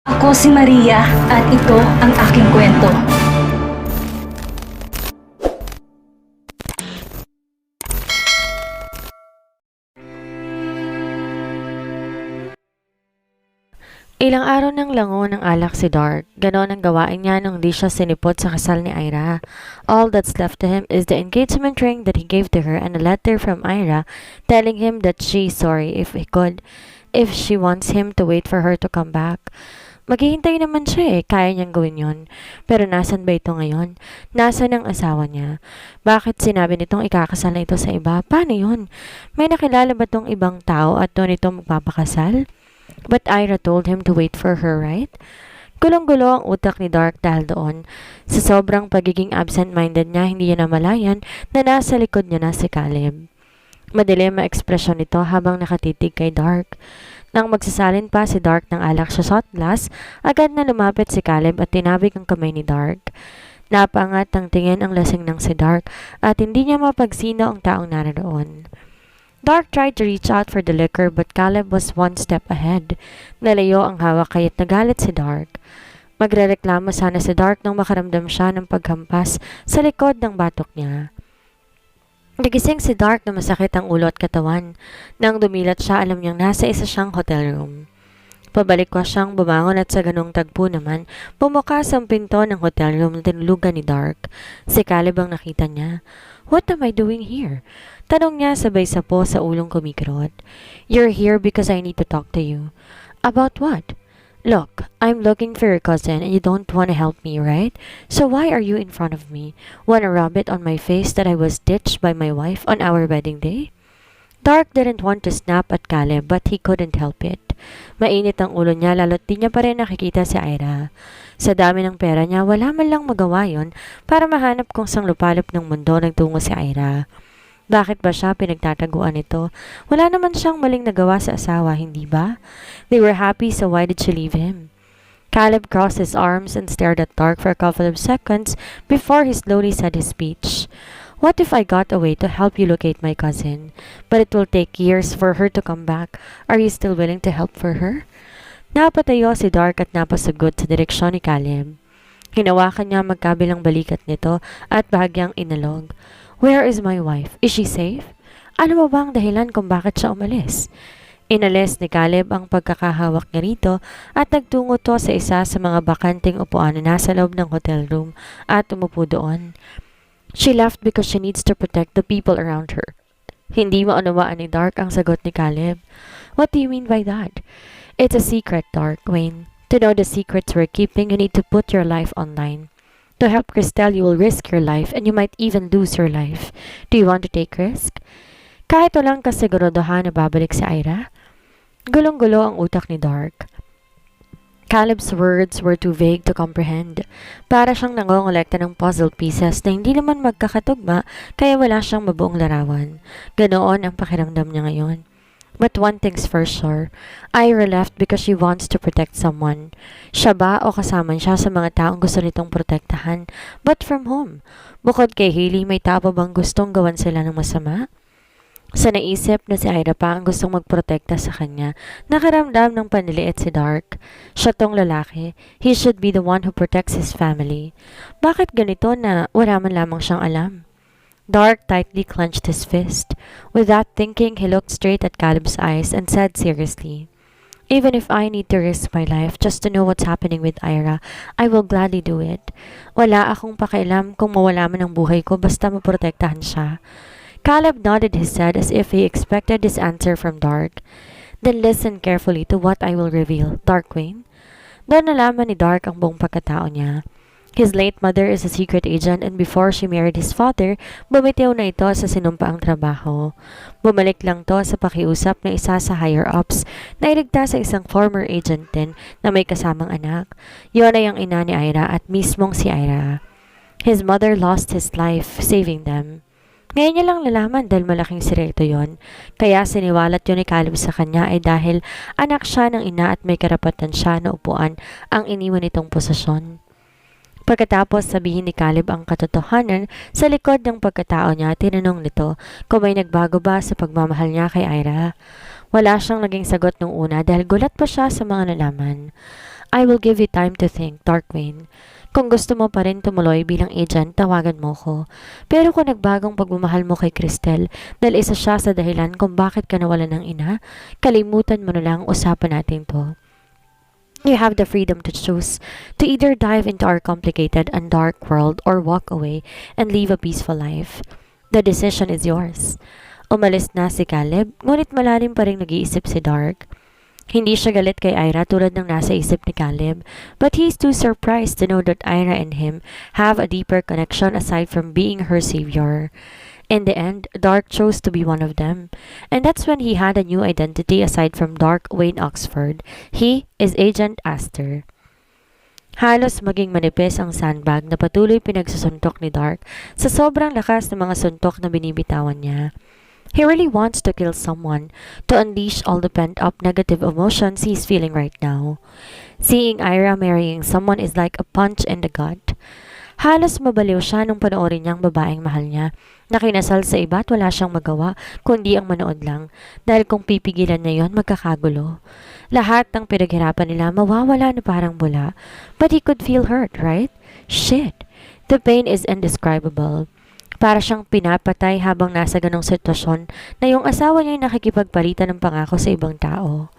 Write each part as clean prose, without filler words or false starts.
Ako si Maria at ito ang aking kwento. Ilang araw nang lango ng alak si Dark. Ganon ang gawain niya nung di siya sinipot sa kasal ni Ira. All that's left to him is the engagement ring that he gave to her and a letter from Ira telling him that she's sorry if she wants him to wait for her to come back. Maghihintay naman siya kaya niyang gawin yon. Pero nasan ba ito ngayon? Nasan ang asawa niya? Bakit sinabi nitong ikakasal na ito sa iba? Paano yun? May nakilala ba tong ibang tao at doon ito magpapakasal? But Ira told him to wait for her, right? Gulong-gulo ang utak ni Dark dahil doon. Sa sobrang pagiging absent-minded niya, hindi niya namalayan na nasa likod niya na si Caleb. Madilim ang ekspresyon nito habang nakatitig kay Dark. Nang magsasalin pa si Dark ng alak sa shot glass, agad na lumapit si Caleb at tinabig ang kamay ni Dark. Napaangat ang tingin ang lasing ng si Dark at hindi niya mapagsino ang taong naroon. Dark tried to reach out for the liquor but Caleb was one step ahead. Nalayo ang hawak kaya't nagalit si Dark. Magrereklamo sana si Dark nang makaramdam siya ng paghampas sa likod ng batok niya. Nagising si Dark na masakit ang ulo at katawan. Nang dumilat siya, alam niyang nasa isa siyang hotel room. Pabalik ko siyang bumangon at sa ganong tagpo naman, bumukas ang pinto ng hotel room na tinulugan ni Dark. Si Caleb ang nakita niya. "What am I doing here?" Tanong niya sabay sapo sa ulong kumikirot. "You're here because I need to talk to you." "About what?" "Look, I'm looking for your cousin and you don't want to help me, right? So why are you in front of me? Want to rub it on my face that I was ditched by my wife on our wedding day?" Dark didn't want to snap at Caleb but he couldn't help it. Mainit ang ulo niya lalo't di niya pa rin nakikita si Ira. Sa dami ng pera niya, wala man lang magawa yon para mahanap kung sang lupalop ng mundo nagtungo si Ira. Bakit ba siya pinagtataguan nito? Wala naman siyang maling nagawa sa asawa, hindi ba? They were happy, so why did she leave him? Caleb crossed his arms and stared at Dark for a couple of seconds before he slowly said his speech. "What if I got a way to help you locate my cousin? But it will take years for her to come back. Are you still willing to help for her?" Napatayo si Dark at napasugot sa direksyon ni Caleb. Hinawakan niya magkabilang balikat nito at bahagyang inalog. "Where is my wife? Is she safe?" Ano ba bang dahilan kung bakit siya umalis? Inalis ni Caleb ang pagkakahawak niya rito at nagtungo to sa isa sa mga bakanting upuan na nasa loob ng hotel room at umupo doon. "She left because she needs to protect the people around her." Hindi maunawaan ni Dark ang sagot ni Caleb. "What do you mean by that?" "It's a secret, Dark, Wayne. To know the secrets we're keeping, you need to put your life online. To help Cristel, you will risk your life and you might even lose your life. Do you want to take risk?" Kahit walang kasiguraduhan na babalik si Ira. Gulong-gulo ang utak ni Dark. Caleb's words were too vague to comprehend. Para siyang nangongolekta ng puzzle pieces na hindi naman magkakatugma kaya wala siyang mabuong larawan. Ganoon ang pakiramdam niya ngayon. But one thing's for sure, Ira left because she wants to protect someone. Siya ba o kasama siya sa mga taong gusto nitong protektahan? But from whom? Bukod kay Hailey, may tao pa bang gustong gawan sila ng masama? Sa naisip na si Ira pa ang gustong magprotekta sa kanya, nakaramdam ng panliliit si Dark. Siya tong lalaki. He should be the one who protects his family. Bakit ganito na wala man lamang siyang alam? Dark tightly clenched his fist. With that thinking, he looked straight at Caleb's eyes and said seriously, "Even if I need to risk my life just to know what's happening with Ira, I will gladly do it. Wala akong pakialam kung mawala man ang buhay ko basta maprotektahan siya." Caleb nodded his head as if he expected this answer from Dark. "Then listen carefully to what I will reveal, Dark Wayne." Doon nalaman ni Dark ang buong pagkatao niya. His late mother is a secret agent and before she married his father, bumitiw na ito sa sinumpaang trabaho. Bumalik lang to sa pakiusap ng isa sa higher-ups na iligtas sa isang former agent din na may kasamang anak. Yun ay ang ina ni Ira at mismong si Ira. His mother lost his life saving them. Ngayon niya lang nalaman dahil malaking sireto yon. Kaya siniwalat yun ni Caleb sa kanya ay dahil anak siya ng ina at may karapatan siya na upuan ang iniwan nitong posisyon. Pagkatapos sabihin ni Caleb ang katotohanan sa likod ng pagkatao niya, tinanong nito kung may nagbago ba sa pagmamahal niya kay Ira. Wala siyang naging sagot nung una dahil gulat pa siya sa mga nalaman. I will give you time to think, Darkwing. Kung gusto mo pa rin tumuloy bilang agent, tawagan mo ko. Pero kung nagbagong pagmamahal mo kay Cristel dahil isa siya sa dahilan kung bakit ka nawalan ng ina, kalimutan mo na lang usapan natin to. You have the freedom to choose to either dive into our complicated and dark world or walk away and live a peaceful life. The decision is yours. Umalis na si Caleb, ngunit malalim pa rin nag-iisip si Dark. Hindi siya galit kay Ira tulad ng nasa isip ni Caleb, but he's too surprised to know that Ira and him have a deeper connection aside from being her savior. In the end, Dark chose to be one of them, and that's when he had a new identity aside from Dark Wayne Oxford. He is Agent Aster. Halos maging manipis ang sandbag na patuloy pinagsusuntok ni Dark sa sobrang lakas ng mga suntok na binibitawan niya. He really wants to kill someone to unleash all the pent-up negative emotions he's feeling right now. Seeing Ira marrying someone is like a punch in the gut. Halos mabaliw siya nung panoorin niyang babaeng mahal niya na kinasal sa iba at wala siyang magawa kundi ang manood lang dahil kung pipigilan niya yon magkakagulo. Lahat ng pinaghirapan nila mawawala na parang bula. But he could feel hurt, right? Shit! The pain is indescribable. Para siyang pinapatay habang nasa ganong sitwasyon na yung asawa niya ay nakikipagpalitan ng pangako sa ibang tao.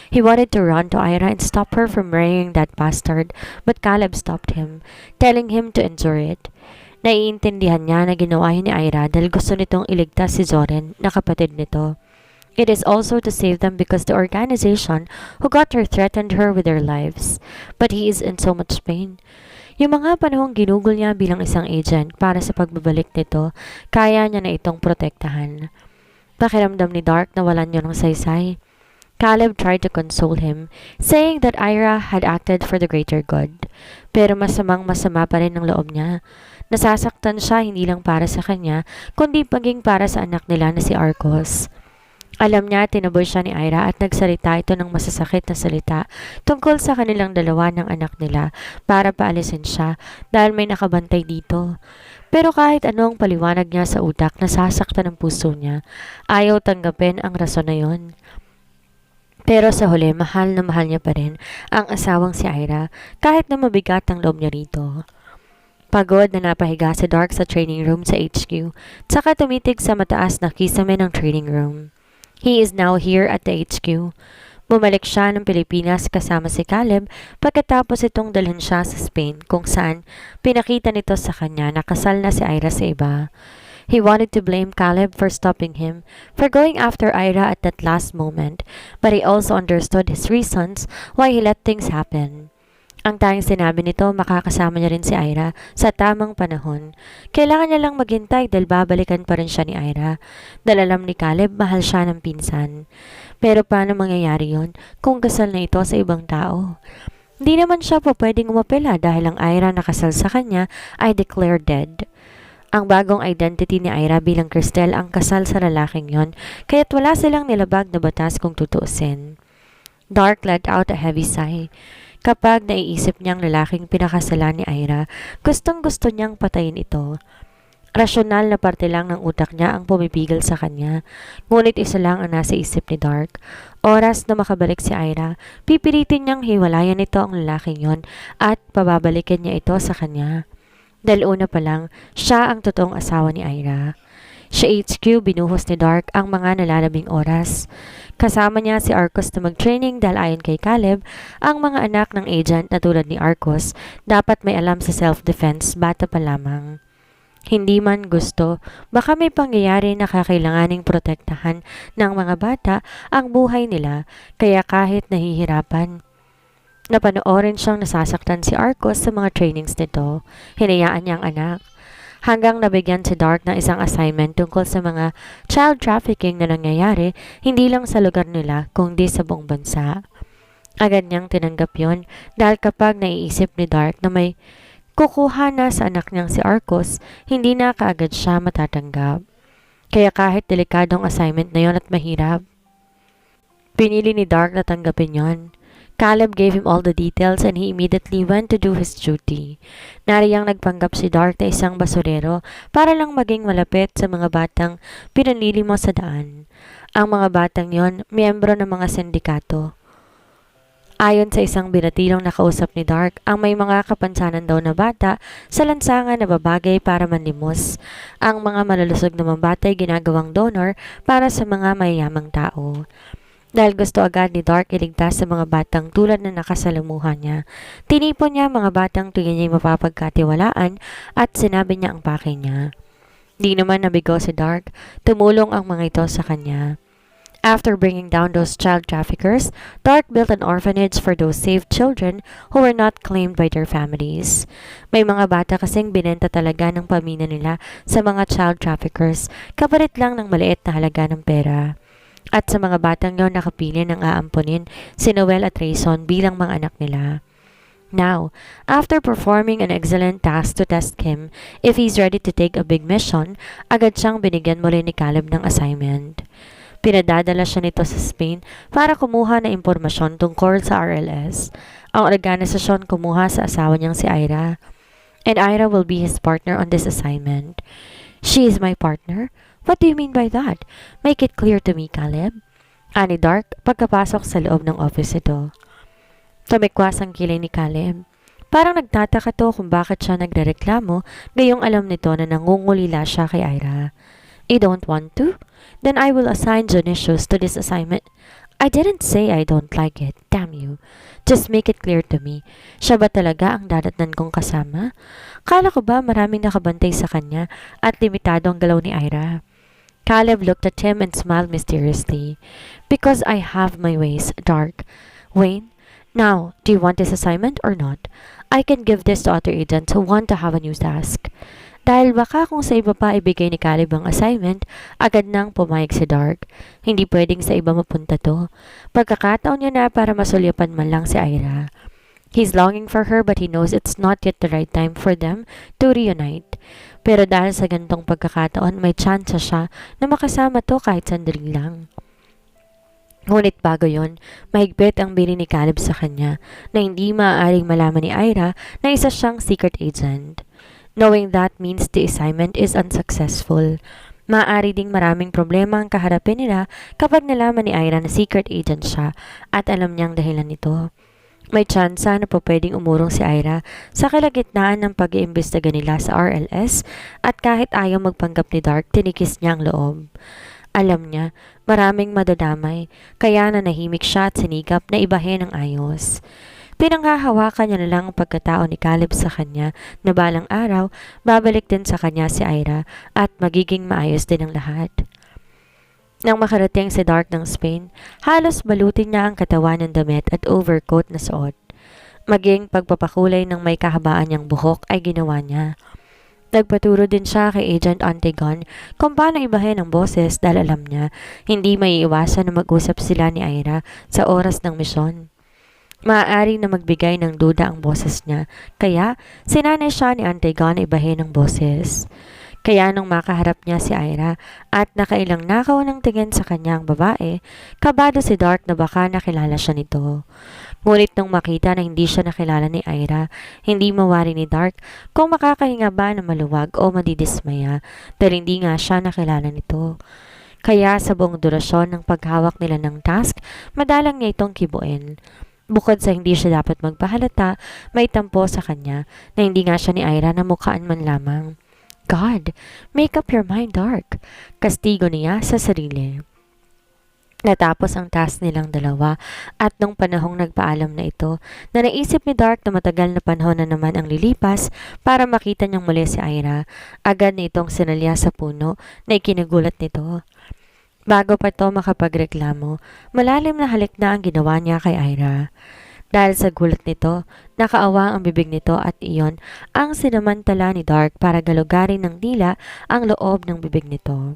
He wanted to run to Ira and stop her from marrying that bastard, but Caleb stopped him, telling him to endure it. Naiintindihan niya na ginawa ni Ira dahil gusto nitong iligtas si Zoren na kapatid nito. It is also to save them because the organization who got her threatened her with their lives. But he is in so much pain. Yung mga panahong ginugol niya bilang isang agent para sa pagbabalik nito, kaya niya na itong protektahan. Pakiramdam ni Dark na walan niya ng saysay. Caleb tried to console him, saying that Ira had acted for the greater good. Pero masamang masama pa rin ang loob niya. Nasasaktan siya hindi lang para sa kanya, kundi paging para sa anak nila na si Arcos. Alam niya, tinaboy siya ni Ira at nagsalita ito ng masasakit na salita tungkol sa kanilang dalawa ng anak nila para paalisin siya dahil may nakabantay dito. Pero kahit anong paliwanag niya sa utak, nasasaktan ang puso niya. Ayaw tanggapin ang rason na yon. Pero sa huli, mahal na mahal niya pa rin ang asawang si Ira kahit na mabigat ang loob niya rito. Pagod na napahiga si Dark sa training room sa HQ, tsaka tumitig sa mataas na kisame ng training room. He is now here at the HQ. Bumalik siya ng Pilipinas kasama si Caleb pagkatapos itong dalhin siya sa Spain kung saan pinakita nito sa kanya na kasal na si Ira sa iba. He wanted to blame Caleb for stopping him for going after Ira at that last moment, but he also understood his reasons why he let things happen. Ang tanging sinabi nito, makakasama niya rin si Ira sa tamang panahon. Kailangan niya lang maghintay dahil babalikan pa rin siya ni Ira. Dahil alam ni Caleb, mahal siya ng pinsan. Pero paano mangyayari yon kung kasal na ito sa ibang tao? Hindi naman siya pa pwedeng umapela dahil ang Ira na kasal sa kanya ay declared dead. Ang bagong identity ni Ira bilang Cristel ang kasal sa lalaking yon, kaya't wala silang nilabag na batas kung tutuusin. Dark let out a heavy sigh. Kapag naiisip niyang lalaking pinakasalan ni Ira, gustong-gusto niyang patayin ito. Rasyonal na parte lang ng utak niya ang pumipigil sa kanya, ngunit isa lang ang nasa isip ni Dark. Oras na makabalik si Ira, pipilitin niyang hiwalayan ito ang lalaking yon at pababalikin niya ito sa kanya. Dahil una pa lang, siya ang totoong asawa ni Ira. Sa HQ, binuhos ni Dark ang mga nalalabing oras. Kasama niya si Arcos na mag-training dahil ayon kay Caleb, ang mga anak ng agent na tulad ni Arcos dapat may alam sa self-defense bata pa lamang. Hindi man gusto, baka may pangyayari na kakailanganing protektahan ng mga bata ang buhay nila, kaya kahit nahihirapan. Napanoorin siyang nasasaktan si Arcos sa mga trainings nito, hinayaan niya ang anak. Hanggang nabigyan si Dark ng isang assignment tungkol sa mga child trafficking na nangyayari hindi lang sa lugar nila kundi sa buong bansa. Agad niyang tinanggap yon dahil kapag naiisip ni Dark na may kukuha na sa anak niyang si Arcos, hindi na kaagad siya matatanggap. Kaya kahit delikadong assignment na yon at mahirap, pinili ni Dark na tanggapin yon. Caleb gave him all the details and he immediately went to do his duty. Nariyang nagpanggap si Dark na isang basurero para lang maging malapit sa mga batang pinanlili mo sa daan. Ang mga batang yon, miyembro ng mga sindikato. Ayon sa isang binatilong nakausap ni Dark, ang may mga kapansanan daw na bata sa lansangan na babagay para manlimos. Ang mga malalusog na bata ay ginagawang donor para sa mga mayayamang tao. Dahil gusto agad ni Dark iligtas sa mga batang tulad na nakasalamuhan niya, tinipon niya mga batang tingin niya mapapagkatiwalaan at sinabi niya ang pake niya. Di naman nabigo si Dark, tumulong ang mga ito sa kanya. After bringing down those child traffickers, Dark built an orphanage for those saved children who were not claimed by their families. May mga bata kasing binenta talaga ng pamilya nila sa mga child traffickers, kapalit lang ng maliit na halaga ng pera. At sa mga batang yon nakapili ng aamponin si Noel at Rayson bilang mga anak nila. Now, after performing an excellent task to test him if he's ready to take a big mission, agad siyang binigyan muli ni Caleb ng assignment. Pinadadala siya nito sa Spain para kumuha ng impormasyon tungkol sa RLS. Ang organisasyon kumuha sa asawa niyang si Ira. And Ira will be his partner on this assignment. She is my partner? What do you mean by that? Make it clear to me, Caleb. Ani Dark pagkapasok sa loob ng office ito. Tumikwas ang kilay ni Caleb. Parang nagtataka to kung bakit siya nagrereklamo gayong alam nito na nangungulila siya kay Ira. You don't want to? Then I will assign Dionysius to this assignment. I didn't say I don't like it. Damn you. Just make it clear to me. Siya ba talaga ang dadatnan kong kasama? Kala ko ba maraming nakabantay sa kanya at limitado ang galaw ni Ira? Caleb looked at him and smiled mysteriously. Because I have my ways, Dark. Wayne, now, do you want this assignment or not? I can give this to other agents who want to have a new task. Dahil baka kung sa iba pa ibigay ni Caleb ang assignment, agad nang pumayag si Dark. Hindi pwedeng sa iba mapunta to. Pagkakataon niya na para masulyapan man lang si Ira. He's longing for her but he knows it's not yet the right time for them to reunite. Pero dahil sa gantong pagkakataon, may chance siya na makasama to kahit sandali lang. Ngunit bago yon, mahigpit ang bili ni Caleb sa kanya na hindi maaaring malaman ni Ira na isa siyang secret agent. Knowing that means the assignment is unsuccessful. Maaari ding maraming problema ang kaharapin nila kapag nalaman ni Ira na secret agent siya at alam niyang dahilan nito. May tsansa na po pwedeng umurong si Ira sa kalagitnaan ng pag-iimbestiga nila sa RLS at kahit ayaw magpanggap ni Dark, tinikis niya ang loob. Alam niya, maraming madadamay, kaya nanahimik siya at sinigap na ibahin ang ayos. Pinanghahawakan niya na lang ang pagkatao ni Caleb sa kanya na balang araw, babalik din sa kanya si Ira at magiging maayos din ang lahat. Nang makarating si Dark ng Spain, halos balutin niya ang katawan ng damit at overcoat na suot. Maging pagpapakulay ng may kahabaan niyang buhok ay ginawa niya. Nagpaturo din siya kay Agent Antigon kung paano ibahin ang boses dahil alam niya hindi maiiwasan na mag-usap sila ni Ira sa oras ng misyon. Maaari na magbigay ng duda ang boses niya, kaya sinanay siya ni Antigon na ibahin ang boses. Kaya nung makaharap niya si Ira at nakailang nakaw ng tingin sa kanyang babae, kabado si Dark na baka nakilala siya nito. Ngunit nung makita na hindi siya nakilala ni Ira, hindi mawari ni Dark kung makakahinga ba na maluwag o madidismaya dahil hindi nga siya nakilala nito. Kaya sa buong durasyon ng paghawak nila ng task, madalang niya itong kibuin. Bukod sa hindi siya dapat magpahalata, may tampo sa kanya na hindi nga siya ni Ira na mukhaan man lamang. God, make up your mind, Dark. Kastigo niya sa sarili. Natapos ang task nilang dalawa at nung panahong nagpaalam na ito, na naisip ni Dark na matagal na panahon na naman ang lilipas para makita niyang muli si Ira, agad na itong sinalya sa puno na ikinagulat nito. Bago pa ito makapagreklamo, malalim na halik na ang ginawa niya kay Ira. Dahil sa gulat nito, nakaawang ang bibig nito at iyon ang sinamantala ni Dark para galugarin ng dila ang loob ng bibig nito.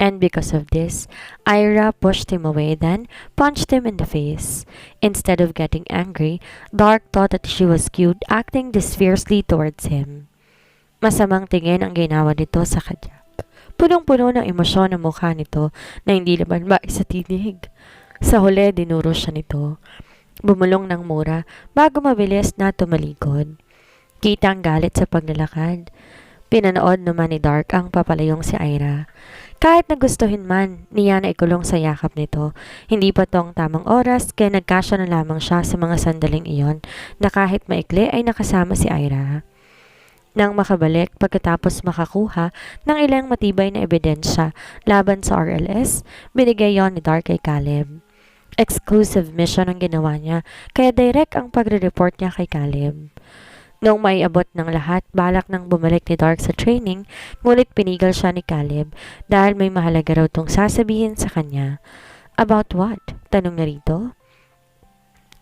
And because of this, Ira pushed him away then punched him in the face. Instead of getting angry, Dark thought that she was cute acting this fiercely towards him. Masamang tingin ang ginawa nito sa kanya. Punong-puno ng emosyon ang mukha nito na hindi naman maisatinig. Sa huli, dinuro siya nito. Bumulong ng mura bago mabilis na tumalikod. Kita ang galit sa paglalakad. Pinanood naman ni Dark ang papalayong si Ira. Kahit nagustuhin man niya na ikulong sa yakap nito, hindi pa tong tamang oras kaya nagkasya na lamang siya sa mga sandaling iyon na kahit maikli ay nakasama si Ira. Nang makabalik pagkatapos makakuha ng ilang matibay na ebidensya laban sa RLS, binigay yon ni Dark kay Caleb. Exclusive mission ang ginawa niya, kaya direct ang pagre-report niya kay Caleb. Noong maiabot ng lahat, balak nang bumalik ni Dark sa training, ngunit pinigil siya ni Caleb dahil may mahalaga raw tong sasabihin sa kanya. About what? Tanong na rito.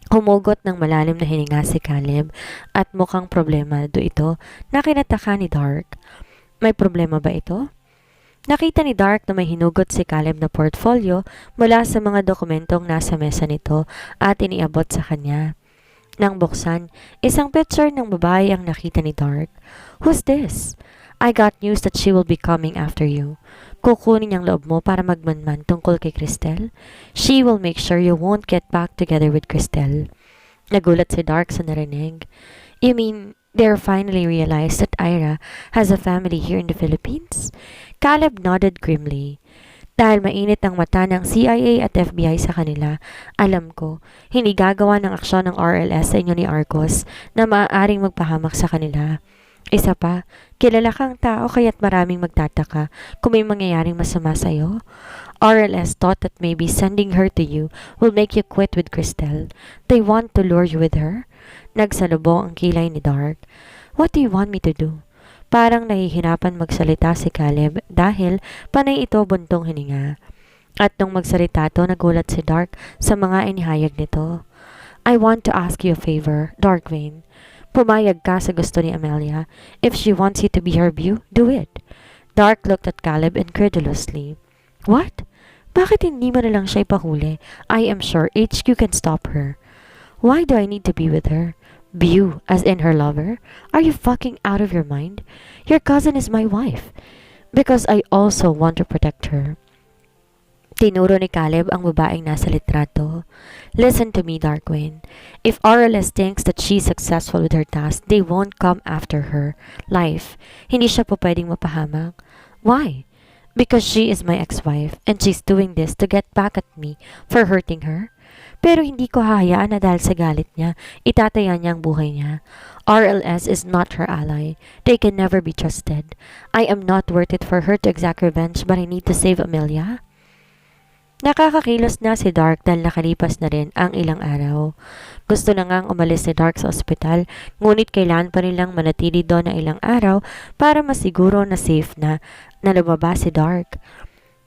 Humugot ng malalim na hininga si Caleb at mukhang problemado ito na kinataka ni Dark. May problema ba ito? Nakita ni Dark na may hinugot si Caleb na portfolio mula sa mga dokumentong nasa mesa nito at iniabot sa kanya. Nang buksan, isang picture ng babae ang nakita ni Dark. Who's this? I got news that she will be coming after you. Kukunin niyang loob mo para magmanman tungkol kay Cristel. She will make sure you won't get back together with Cristel. Nagulat si Dark sa narinig. You mean, they're finally realized that Ira has a family here in the Philippines? Caleb nodded grimly. Dahil mainit ang mata ng CIA at FBI sa kanila, alam ko, hindi gagawa ng aksyon ng RLS sa inyo ni Arcos na maaaring magpahamak sa kanila. Isa pa, kilala kang tao kaya't maraming magtataka kung may mangyayaring masama sa'yo. RLS thought that maybe sending her to you will make you quit with Cristel. They want to lure you with her. Nagsalubong ang kilay ni Dark. What do you want me to do? Parang nahihirapan magsalita si Caleb dahil panay ito buntong hininga. At nung magsalita to, nagulat si Dark sa mga inihayag nito. I want to ask you a favor, Darkwing. Pumayag ka sa gusto ni Amelia. If she wants you to be her view, do it. Dark looked at Caleb incredulously. What? Bakit hindi mo na lang siya ipahuli? I am sure HQ can stop her. Why do I need to be with her? View, as in her lover? Are you fucking out of your mind? Your cousin is my wife. Because I also want to protect her. Tinuro ni Caleb ang babaeng nasa litrato. Listen to me, Darkwing. If RLS thinks that she's successful with her task, they won't come after her life. Hindi siya po pwedeng mapahamak. Why? Because she is my ex-wife and she's doing this to get back at me for hurting her. Pero hindi ko hahayaan na dahil sa galit niya, itataya niya ang buhay niya. RLS is not her ally. They can never be trusted. I am not worth it for her to exact revenge, but I need to save Amelia. Nakakakilos na si Dark dahil nakalipas na rin ang ilang araw. Gusto na ngang umalis si Dark sa ospital, ngunit kailangan pa nilang manatili doon ng ilang araw para masiguro na safe na lumabas si Dark.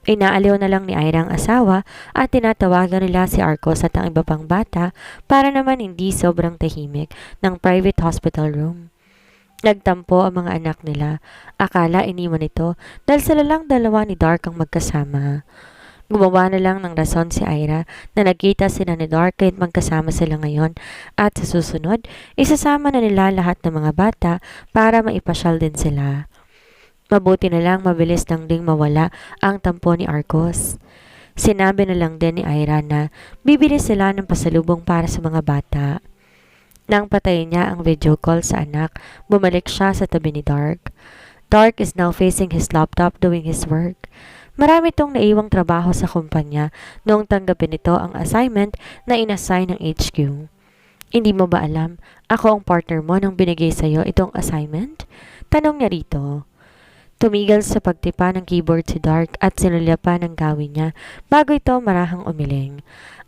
Inaaliw na lang ni Ira ang asawa at tinatawagan nila si Arcos at ang iba pang bata para naman hindi sobrang tahimik ng private hospital room. Nagtampo ang mga anak nila. Akala iniwan ito dahil sila lang dalawa ni Dark ang magkasama. Gumawa na lang ng rason si Ira na nagkita sila ni Dark kahit magkasama sila ngayon at sa susunod, isasama na nila lahat ng mga bata para maipasyal din sila. Mabuti na lang mabilis nang ding mawala ang tampo ni Arcos. Sinabi na lang din ni Ira na bibili sila ng pasalubong para sa mga bata. Nang patayin niya ang video call sa anak, bumalik siya sa tabi ni Dark. Dark is now facing his laptop doing his work. Marami tong naiwang trabaho sa kumpanya noong tanggapin nito ang assignment na inassign ng HQ. Hindi mo ba alam, ako ang partner mo nung binigay sa'yo itong assignment? Tanong niya rito. Tumigil sa pagtipa ng keyboard si Dark at sinulyapan ng gawin niya bago ito marahang umiling.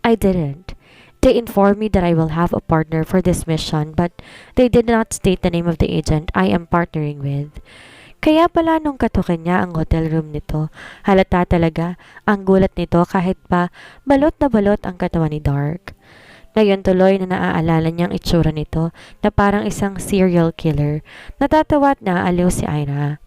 I didn't. They informed me that I will have a partner for this mission but they did not state the name of the agent I am partnering with. Kaya pala nung katukan niya ang hotel room nito, halata talaga ang gulat nito kahit pa balot na balot ang katawan ni Dark. Ngayon tuloy na naaalala niyang itsura nito na parang isang serial killer. Natatawa at naaaliw si Ira.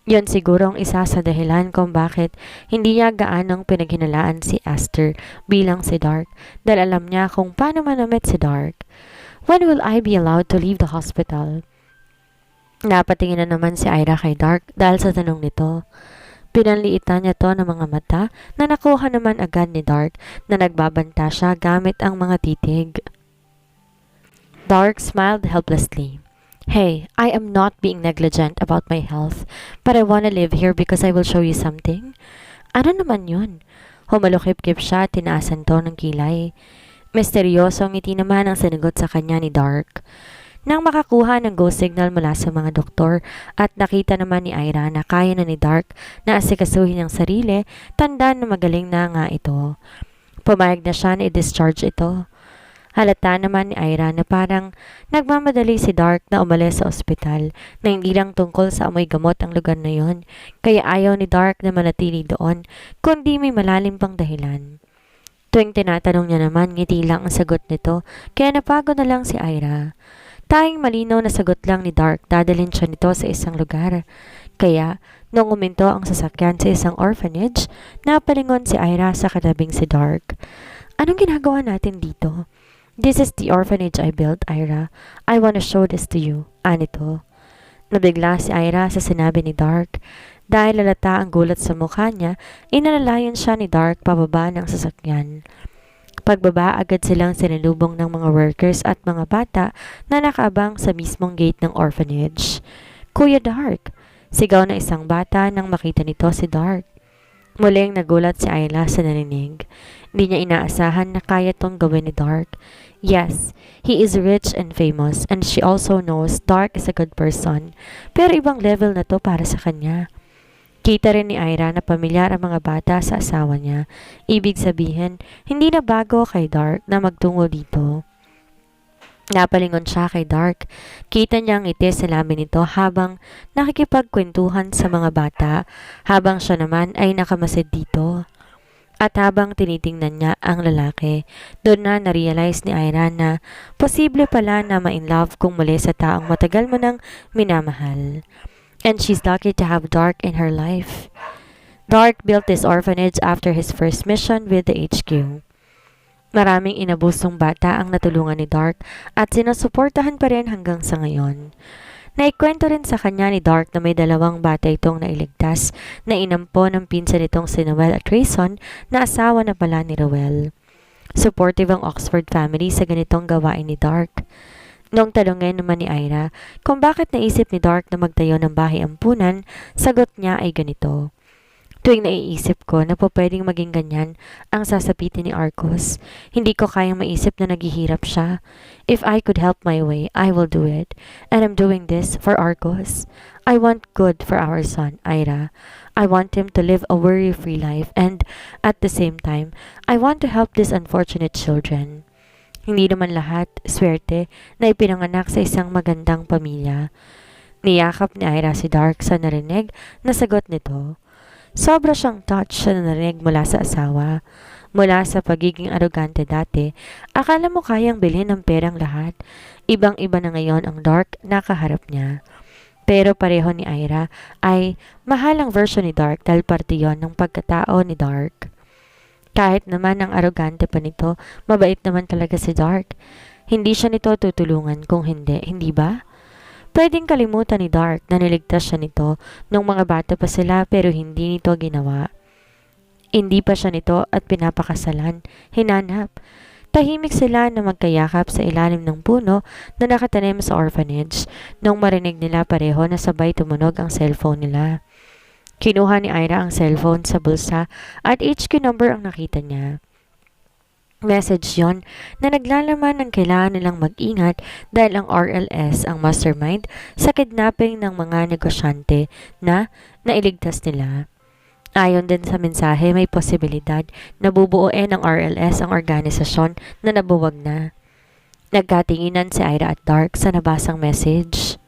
Yon siguro ang isa sa dahilan kung bakit hindi niya gaanong pinaghinalaan si Esther bilang si Dark dahil alam niya kung paano manamit si Dark. When will I be allowed to leave the hospital? Napatingin na naman si Ira kay Dark dahil sa tanong nito. Pinanliitan niya to ng mga mata na nakuha naman agad ni Dark na nagbabanta siya gamit ang mga titig. Dark smiled helplessly. Hey, I am not being negligent about my health, but I want to live here because I will show you something. Ano naman yun? Humalukip-kip siya at tinaasan to ng kilay. Misteryoso ang ngiti naman ang sinagot sa kanya ni Dark. Nang makakuha ng go signal mula sa mga doktor at nakita naman ni Ira na kaya na ni Dark na asikasuhin ang sarili, tandaan na magaling na nga ito. Pumayag na siya na i-discharge ito. Halata naman ni Ira na parang nagmamadali si Dark na umalis sa ospital na hindi lang tungkol sa amoy gamot ang lugar na yon, kaya ayaw ni Dark na manatili doon kundi may malalim pang dahilan. Tuwing tinatanong niya naman, ngiti lang ang sagot nito, kaya napagod na lang si Ira. Tanging malinaw na sagot lang ni Dark, dadalhin siya nito sa isang lugar. Kaya, nung uminto ang sasakyan sa isang orphanage, napalingon si Ira sa katabing si Dark. Anong ginagawa natin dito? This is the orphanage I built, Ira. I wanna show this to you. Anito. Nabigla si Ira sa sinabi ni Dark. Dahil lalata ang gulat sa mukha niya, inalalayan siya ni Dark pababa ng sasakyan. Pagbaba, agad silang sinalubong ng mga workers at mga bata na nakaabang sa mismong gate ng orphanage. Kuya Dark! Sigaw na isang bata nang makita nito si Dark. Muling nagulat si Ayla sa narinig. Hindi niya inaasahan na kaya tong gawin ni Dark. Yes, he is rich and famous and she also knows Dark is a good person. Pero ibang level na to para sa kanya. Kita rin ni Ira na pamilyar ang mga bata sa asawa niya. Ibig sabihin, hindi na bago kay Dark na magtungo dito. Napalingon siya kay Dark. Kita niya ang ngiti sa lamin nito habang nakikipagkwentuhan sa mga bata, habang siya naman ay nakamasid dito. At habang tinitingnan niya ang lalaki, doon na narealize ni Ira na posible pala na ma-inlove kung muli sa taong matagal mo nang minamahal. And she's lucky to have Dark in her life. Dark built this orphanage after his first mission with the HQ. Maraming inabusong bata ang natulungan ni Dark at sinusuportahan pa rin hanggang sa ngayon. Naikwento rin sa kanya ni Dark na may 2 bata itong nailigtas na inampo ng pinsan nitong si Noel at Grayson na asawa na pala ni Rowell. Supportive ang Oxford family sa ganitong gawain ni Dark. Nung talungin naman ni Ira kung bakit naisip ni Dark na magtayo ng bahay ampunan, sagot niya ay ganito. Tuwing naiisip ko na po pwedeng maging ganyan ang sasapitin ni Arcos, hindi ko kayang maisip na naghihirap siya. If I could help my way, I will do it. And I'm doing this for Arcos. I want good for our son, Ira. I want him to live a worry-free life and, at the same time, I want to help these unfortunate children. Hindi naman lahat, swerte, na ipinanganak sa isang magandang pamilya. Niyakap ni Ira si Dark sa narinig na sagot nito. Sobra siyang touch sa narinig mula sa asawa. Mula sa pagiging arogante dati, akala mo kayang bilhin ng perang lahat. Ibang-iba na ngayon ang Dark na kaharap niya. Pero pareho ni Ira ay mahalang version ni Dark dahil parte yon ng pagkatao ni Dark. Kahit naman ang arogante pa nito, mabait naman talaga si Dark. Hindi siya nito tutulungan kung hindi ba? Pwedeng kalimutan ni Dark na niligtas siya nito nung mga bata pa sila pero hindi nito ginawa. Hindi pa siya nito at pinapakasalan, hinanap. Tahimik sila na magkayakap sa ilalim ng puno na nakatanim sa orphanage nung marinig nila pareho na sabay tumunog ang cellphone nila. Kinuha ni Ira ang cellphone sa bulsa at HQ number ang nakita niya. Message yon na naglalaman ng kailangan nilang mag-ingat dahil ang RLS ang mastermind sa kidnapping ng mga negosyante na nailigtas nila. Ayon din sa mensahe, may posibilidad na bubuuin ng RLS ang organisasyon na nabuwag na. Nagkatinginan si Ira at Dark sa nabasang message.